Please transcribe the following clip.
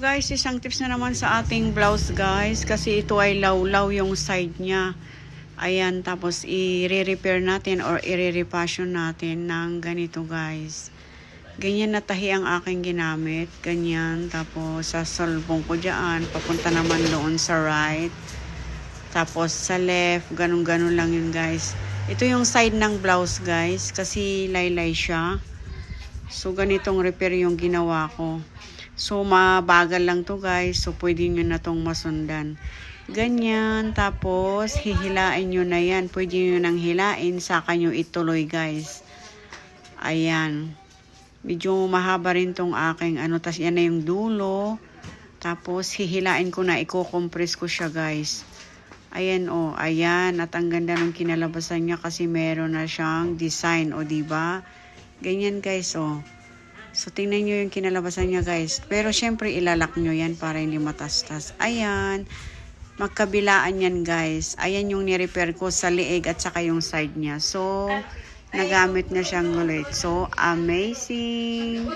guys, isang tips na naman sa ating blouse guys, kasi ito ay lawlaw yung side niya. Ayan, tapos i-repair natin or i-repassion natin ng ganito guys. Ganyan na tahi ang aking ginamit, ganyan. Tapos sasalbong ko dyan, papunta naman doon sa right. Tapos sa left, ganun-ganun lang yun guys. Ito yung side ng blouse guys, kasi laylay siya. So ganitong repair yung ginawa ko. So mabagal lang to guys, so pwede nyo na tong masundan. Ganyan, tapos hihilain nyo na yan. Pwede nyo nang hilain, saka nyo ituloy guys. Ayan. Medyo mahaba rin tong aking tas yan na yung dulo. Tapos hihilain ko na, i-compress ko siya guys. Ayan ayan. At ang ganda ng kinalabasan niya kasi meron na siyang design diba? Ganyan guys So tingnan nyo yung kinalabasan niya guys. Pero syempre ilalak nyo yan para hindi matastas. Ayan. Magkabilaan yan guys. Ayan yung ni-repair ko sa liig at saka yung side niya. So nagamit na siyang ulit. So amazing.